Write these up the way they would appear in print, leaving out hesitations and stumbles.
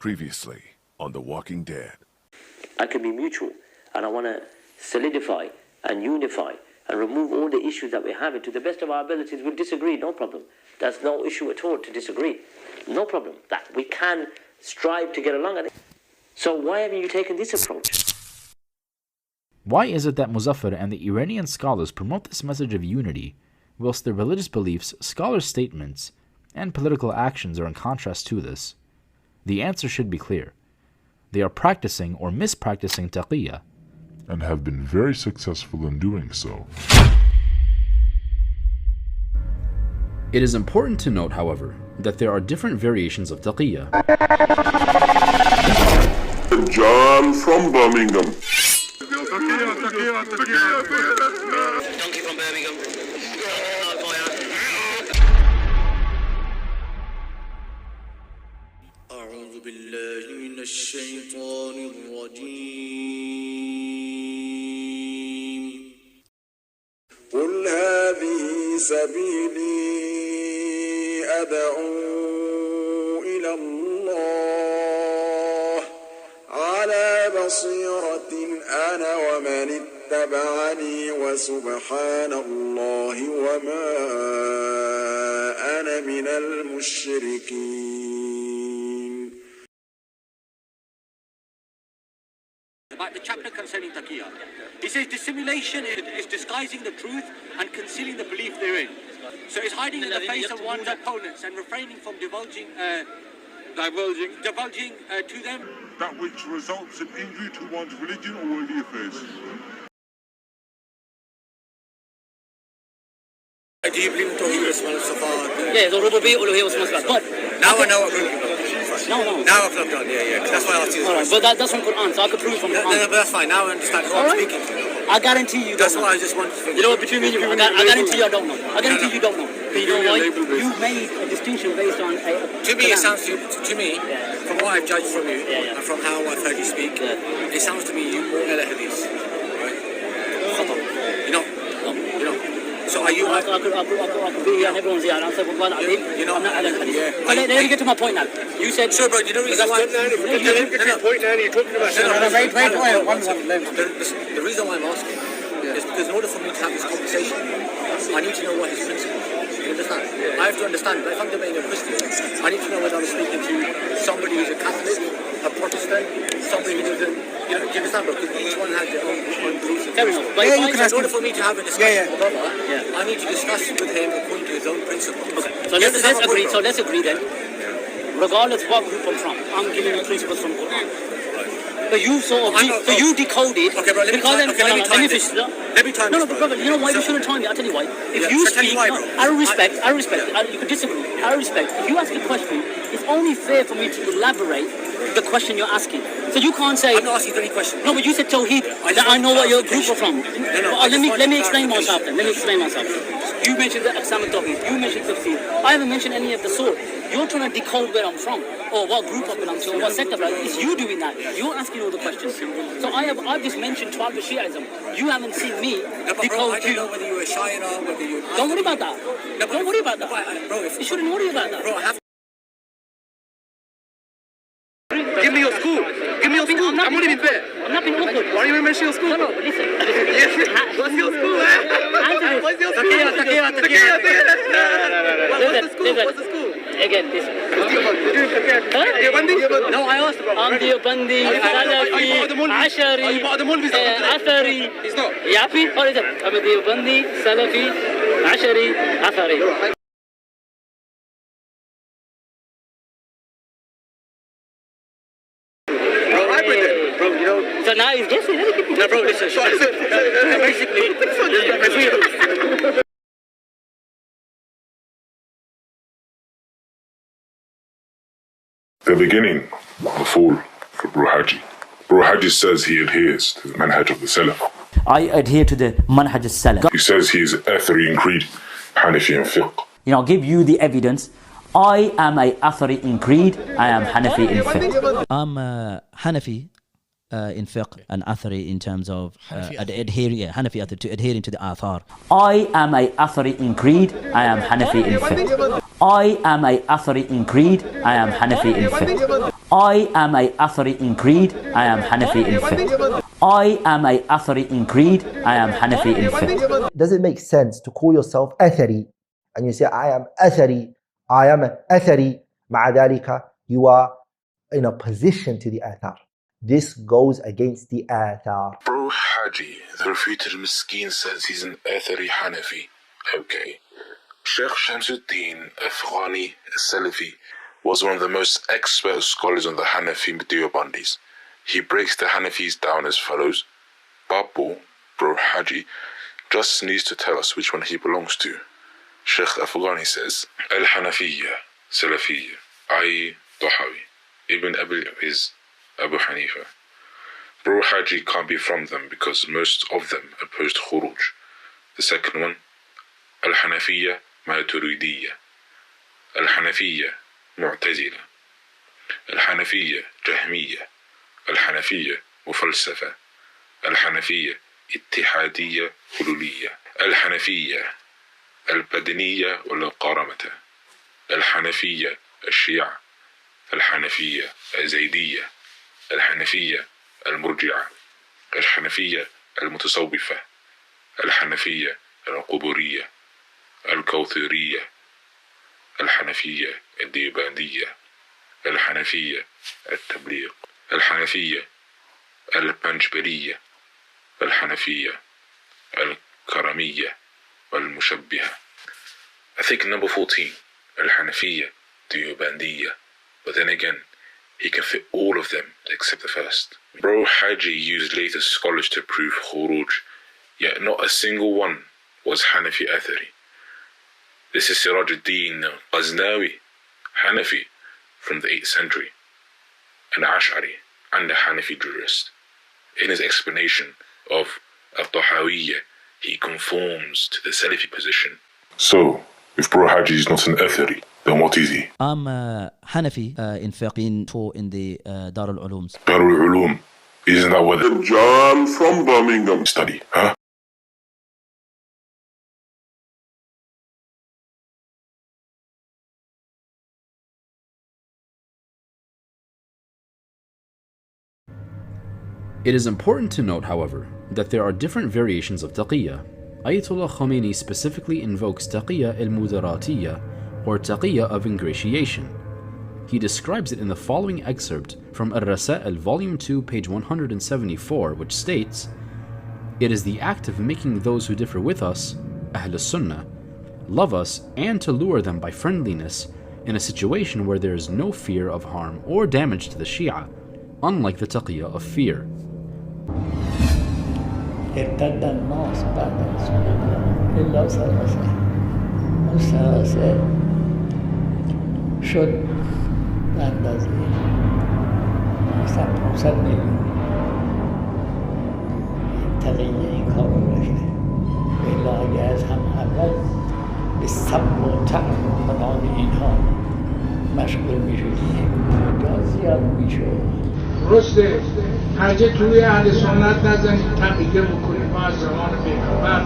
Previously on The Walking Dead. I can be mutual, and I want to solidify and unify and remove all the issues that we have. And to the best of our abilities, we'll disagree, no problem. That's no issue at all to disagree. No problem. That we can strive to get along. So why haven't you taken this approach? Why is it that Muzaffar and the Iranian scholars promote this message of unity, whilst their religious beliefs, scholars' statements, and political actions are in contrast to this? The answer should be clear. They are practicing or mispracticing Taqiyyah, and have been very successful in doing so. It is important to note, however, that there are different variations of Taqiyyah. John from Birmingham. Donkey from Birmingham. أعوذ بالله من الشيطان الرجيم. قل هذه سبيلي أدعو إلى الله على بصيرة أنا ومن اتبعني وسبحان الله وما أنا من المشركين. About the chapter concerning Taqiyyah. He says dissimulation is disguising the truth and concealing the belief therein. So it's hiding in the face of one's opponents and refraining from divulging to them That which results in injury to one's religion or worldly affairs. Do you believe in Taqiyyah as well, Safa? Yeah, the Rububiyyah, Uluhiyyah was Muslim. But Now I know what group you're from. no. Now I've done, yeah. Because that's why I asked you this question. But that's from Quran, so I could prove from No, Quran. but that's fine. Now I understand who I'm speaking to. I guarantee you That's don't why know. I just wanted to. You know what, between me and you, I guarantee you I don't know. I guarantee you don't know. But you know why? You made a distinction based on a... To me, it sounds to me, from what I've judged from you, and from how I've heard you speak, it sounds to me you more Al Hadith, right? You know. So are you? I could be here and everyone's here and I'll say, well, I'm not Al Hadith. Let me get to my point now. You said... Sure, bro, you know the reason why... The reason why I'm asking is because in order for me to have this conversation, I need to know what his principle is. You understand? I have to understand that if I'm debating a Christian, I need to know whether I'm speaking to somebody who's a Catholic, a Protestant, somebody who doesn't... You know, do you understand, bro? Because each one has their own beliefs. Fair enough. But in order for me to have a discussion with brother, I need to discuss with him according to his own principles. Okay. So let's agree then. Regardless of what group I'm from, I'm giving you principles from Quran. But you you decoded. Okay, bro, let me time this. Let me time this. No, but brother, you know why you shouldn't time me? I'll tell you why. If you speak, I respect. You can disagree. I respect. If you ask a question, it's only fair for me to elaborate the question you're asking. So you can't say... I'm not asking any question. No, but you said Tawheed, that I know what your group are from. Let me explain myself then. You mentioned the Islamic Tawheed. You mentioned Tafsir. I haven't mentioned any of the sort. You're trying to decode where I'm from, or what group I belong to, or what sect I belong to. It's you doing that. You're asking all the questions. So I've just mentioned 12 Shi'ism. You haven't seen me decode you. I don't know whether you're a Shia or whether you're... Don't worry about that. Don't worry about that. Bro, you shouldn't worry about that. Bro, I have... Give me your school. Give me your school. I'm not being fair. I'm not being awkward. Why don't you mention your school? No, listen. What's your school, What's your school? Taqiyyah. What's the school? What's the school? Again, listen. No, I asked about. I'm Deobandi, Salafi, Ashari, Athari. He's not. Yafi? What is it? I'm Deobandi, Salafi, Ashari, Athari. So now he's guessing. No, bro, listen. Basically, The beginning, the fall for Bro Hajji. Bro Hajji says he adheres to the manhaj of the Salaf. I adhere to the manhaj al-Salaf. He says he is Athari in creed, Hanafi in fiqh. I'll give you the evidence. I am a Athari in creed, I am Hanafi in fiqh. I'm Hanafi in fiqh and Athari in terms of Hanafi to adhering to the Athar. I am a Athari in creed, I am Hanafi in fiqh. I am a Athari in creed, I am Hanafi in fiqh. I am a Athari in creed, I am Hanafi in fiqh. I am a Athari in creed, I am Hanafi in fiqh. Does it make sense to call yourself Athari and you say, I am Athari, I am Athari, مع ذلك you are in a position to the Athar. This goes against the Athar. Bro Hajji, the refuted Miskeen, says he's an Athari Hanafi. Okay. Sheikh Shamsuddin Afghani Salafi was one of the most expert scholars on the Hanafi Deobandis. He breaks the Hanafis down as follows. Babu, Bro Hajji, just needs to tell us which one he belongs to. Sheikh Afghani says, Al-Hanafiyya, Salafiyya, i.e. Tahawi, Ibn Abil is Abu Hanifa. Bro Hajji can't be from them because most of them opposed Khuruj. The second one, Al-Hanafiyya Maturidiyya, Al-Hanafiyya Mu'tazila, Al-Hanafiyya Jahmiyya, Al-Hanafiyya Mufalsafa, Al-Hanafiyya Ittihadiyya Hululiyya, Al-Hanafiyya Al-Badaniyya wal-Qaramata, Al-Hanafiyya Al-Shia', Al-Hanafiyya Al-Zaydiyya, Al-Hanafiyya Al-Murji'a, Al-Hanafiyya Al-Mutasawwifa, Al-Hanafiyya Al-Quburiyya, Al-Kawthiriyya, Al-Hanafiyya Al-Deobandiyya, Al-Hanafiyya Al-Tabligh, Al-Hanafiyya Al-Panjbariyya, Al-Hanafiyya Al-Karamiyya, Al-Mushabbiha. I think number 14, Al-Hanafiyya Deobandiyya, but then again, he can fit all of them except the first. Bro Hajji used later scholars to prove Khuruj, yet not a single one was Hanafi Athari. This is Siraj ad-Din Ghaznawi, Hanafi from the 8th century, an Ash'ari and a Hanafi jurist. In his explanation of Al-Tahawiyya, he conforms to the Salafi position. So, if Bro Hajji is not an Athari, then what is he? I'm Hanafi in fiqh, been taught in the Dar al-Ulums. Dar al-Ulum. Isn't that what the John from Birmingham study, huh? It is important to note, however, that there are different variations of Taqiyyah. Ayatollah Khomeini specifically invokes Taqiyyah al-Mudaratiyya, or Taqiyyah of ingratiation. He describes it in the following excerpt from Ar-Rasa'il Volume 2, page 174, which states, "It is the act of making those who differ with us, Ahl Sunnah, love us and to lure them by friendliness in a situation where there is no fear of harm or damage to the Shia, unlike the Taqiyyah of fear." ارتد الناس بعد رسول الله إلا ثلاثة ثلاثة شد اندازه 500 میلیون تقیه این کار رو داشته الا اگه از هم اول به سب و تعم و فلان اینها مشغول میشدیم مجاز زیاد میشد. درسته هرچه توی اهل سنت نزنید تقیه بکنید. ما از زمان پیغمبر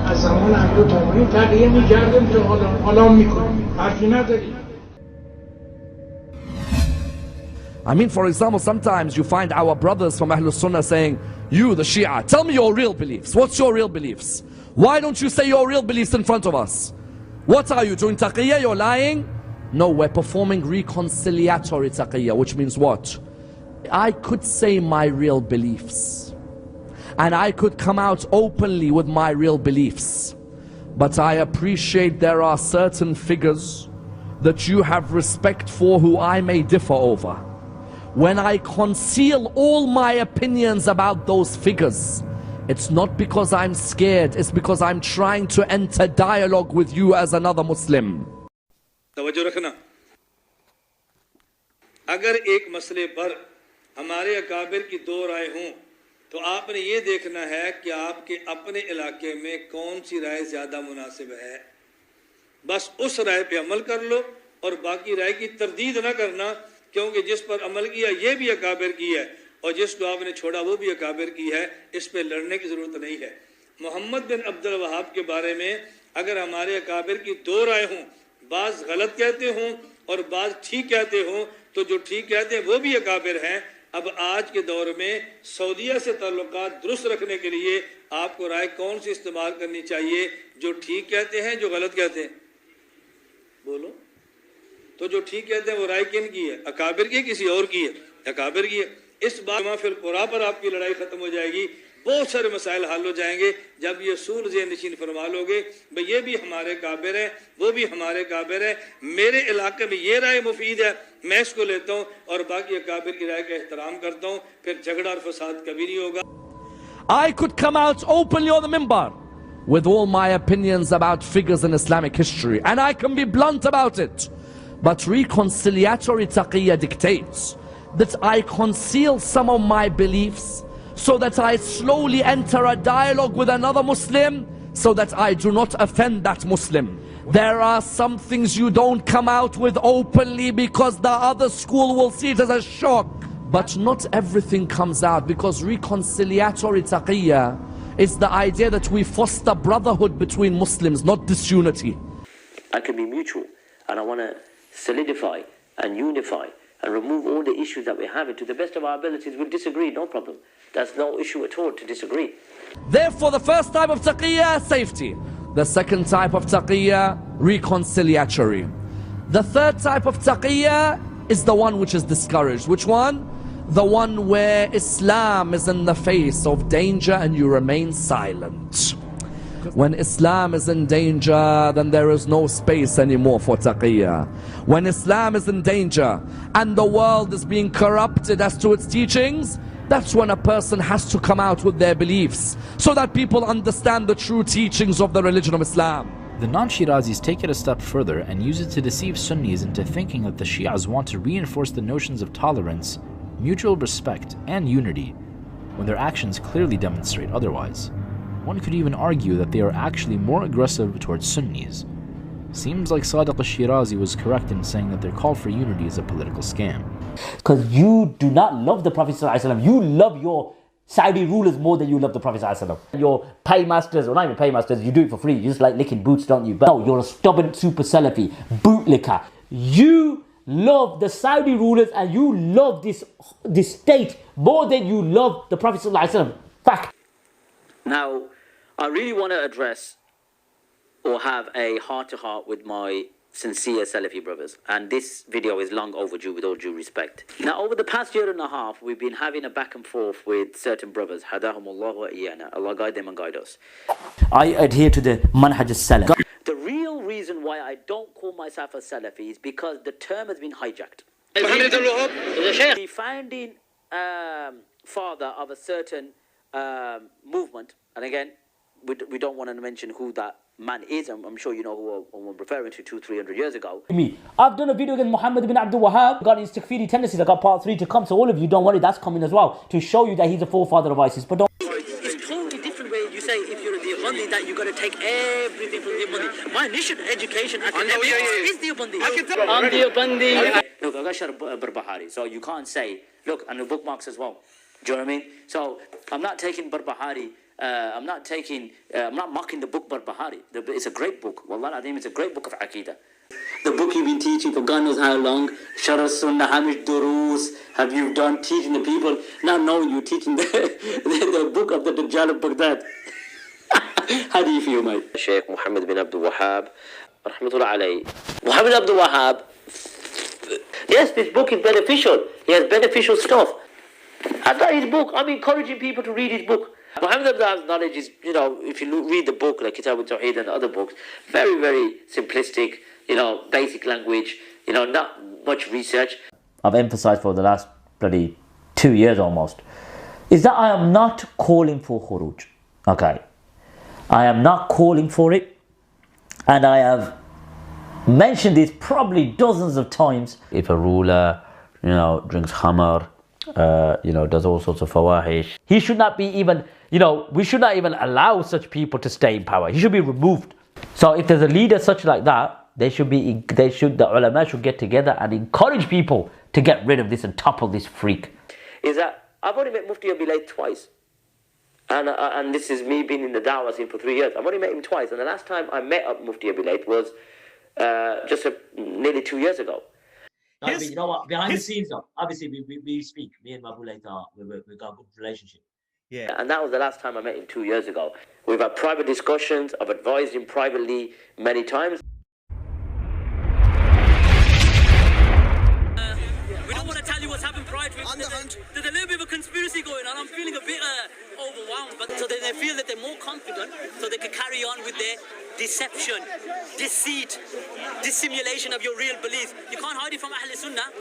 از زمان امیر تامین تقیه میکردیم که حالا میکنیم حرفی نداریم. I mean, for example, sometimes you find our brothers from Ahlul Sunnah saying, you, the Shia, tell me your real beliefs. What's your real beliefs? Why don't you say your real beliefs in front of us? What are you doing? Taqiyyah? You're lying? No, we're performing reconciliatory taqiyyah, which means what? I could say my real beliefs, and I could come out openly with my real beliefs, but I appreciate there are certain figures that you have respect for who I may differ over. When I conceal all my opinions about those figures, it's not because I'm scared, it's because I'm trying to enter dialogue with you as another Muslim. तवज्जो रखना, अगर एक मसले पर हमारे अकाबिर की दो राय हों तो आपने ये देखना है कि आपके अपने इलाके में कौन सी राय ज़्यादा मुनासिब है। बस उस राय पे अमल कर लो और बाकी राय की तरदीद ना करना, क्योंकि जिस पर अमल किया ये भी अकाबिर की है और जिसको आपने छोड़ा वो भी अकाबिर की है। इस पे लड़ने की ज़रूरत नहीं है। मोहम्मद बिन अब्दुल वहाब के बारे में अगर हमारे अकाबिर की दो राय हों, बाज़ गलत कहते हों और बाज़ ठीक कहते हों, तो जो ठीक कहते हैं वो भी अकाबिर हैं। अब आज के दौर में सऊदीया से ताल्लुकात दुरुस्त रखने के लिए आपको राय कौन सी इस्तेमाल करनी चाहिए? जो ठीक कहते हैं, जो गलत कहते हैं? बोलो। तो जो ठीक कहते हैं वो राय किन की है? अकाबिर की, किसी और की है? अकाबिर की है। इस बात फिर कुरा पर आपकी लड़ाई खत्म हो जाएगी। बहुत सारे मसाइल हल हो जाएंगे जब ये सूल ज़ेहन नशीन फरमा लोगे भाई ये भी हमारे काबिर है, वो भी हमारे काबिर है, मेरे इलाके में ये राय मुफीद है, मैं इसको लेता हूँ और बाकी अकाबिर की राय का एहतराम करता हूँ। फिर झगड़ा और फसाद कभी नहीं होगा। I could come out openly on the minbar with all my opinions about figures in Islamic history, and I can be blunt about it. But reconciliatory taqiyya dictates that I conceal some of my beliefs so that I slowly enter a dialogue with another Muslim so that I do not offend that Muslim. There are some things you don't come out with openly because the other school will see it as a shock. But not everything comes out, because reconciliatory taqiyya is the idea that we foster brotherhood between Muslims, not disunity. I can be mutual, and I want to solidify and unify and remove all the issues that we have. And to the best of our abilities, we'll disagree, no problem. That's no issue at all to disagree. Therefore, the first type of taqiyya, safety. The second type of taqiyya, reconciliatory. The third type of taqiyya is the one which is discouraged. Which one? The one where Islam is in the face of danger and you remain silent. When Islam is in danger, then there is no space anymore for taqiyya. When Islam is in danger and the world is being corrupted as to its teachings, that's when a person has to come out with their beliefs so that people understand the true teachings of the religion of Islam. The non-Shirazis take it a step further and use it to deceive Sunnis into thinking that the Shias want to reinforce the notions of tolerance, mutual respect, and unity, when their actions clearly demonstrate otherwise. One could even argue that they are actually more aggressive towards Sunnis. Seems like Sadiq al-Shirazi was correct in saying that their call for unity is a political scam. Because you do not love the Prophet ﷺ. You love your Saudi rulers more than you love the Prophet ﷺ. Your paymasters, or not even paymasters, you do it for free. You just like licking boots, don't you? But no, you're a stubborn super Salafi, bootlicker. You love the Saudi rulers and you love this state more than you love the Prophet ﷺ. Fact. Now, I really want to address or have a heart-to-heart with my sincere Salafi brothers, and this video is long overdue with all due respect. Now, over the past year and a half, we've been having a back and forth with certain brothers. Hadahumullah wa iyana. Allah guide them and guide us. I adhere to the manhaj al-salaf. The real reason why I don't call myself a Salafi is because the term has been hijacked. The founding father of a certain movement, and again, we don't want to mention who that man is. I'm sure you know who I'm referring to 200-300 years ago. I've done a video against Muhammad bin Abdul Wahhab, got his takfiri tendencies. I got part 3 to come, so all of you don't worry, that's coming as well, to show you that he's a forefather of ISIS. But don't. It's totally different way you say if you're a Deobandi that you got to take everything from Deobandi. My initial education is Deobandi. I'm Deobandi. Look, I got shot Barbahari, so you can't say, look, and the bookmarks as well. Do you know what I mean? So I'm not taking Barbahari. I'm not mocking the book Barbahari. It's a great book. Wallah al-Azim, it's a great book of Aqidah. The book you've been teaching for God knows how long. Sharh Sunnah, Hamish Durus, have you done teaching the people, not knowing you're teaching the book of the Dajjal of Baghdad. How do you feel, mate? Sheikh Muhammad bin Abdul Wahhab, rahmatullah alayhi. Muhammad Abdul Wahhab, yes, this book is beneficial. He has beneficial stuff. I got his book. I'm encouraging people to read his book. Muhammad Abdul Wahhab's knowledge is, if you read the book, like Kitab al-Tawheed and other books, very, very simplistic, basic language, not much research. I've emphasized for the last bloody 2 years almost, is that I am not calling for khuruj. Okay. I am not calling for it. And I have mentioned this probably dozens of times. If a ruler, drinks khamar, does all sorts of fawahish, he should not be even, we should not even allow such people to stay in power. He should be removed. So if there's a leader such like that, the ulama should get together and encourage people to get rid of this and topple this freak. Is that I've only met Mufti Abilayt twice. And this is me being in the da'wah scene for 3 years. I've only met him twice. And the last time I met up Mufti Abilayt was just nearly 2 years ago. No, but you know what? Behind the scenes, though, obviously we speak. Me and Mabu later, we got a good relationship. Yeah. And that was the last time I met him 2 years ago. We've had private discussions. I've advised him privately many times. We don't want to tell you what's happened prior to it. There's a little bit of a conspiracy going on. I'm feeling a bit overwhelmed. But so they feel that they're more confident, so they can carry on with their deception, deceit, dissimulation of your real belief. You can't hide it from Ahl Sunnah.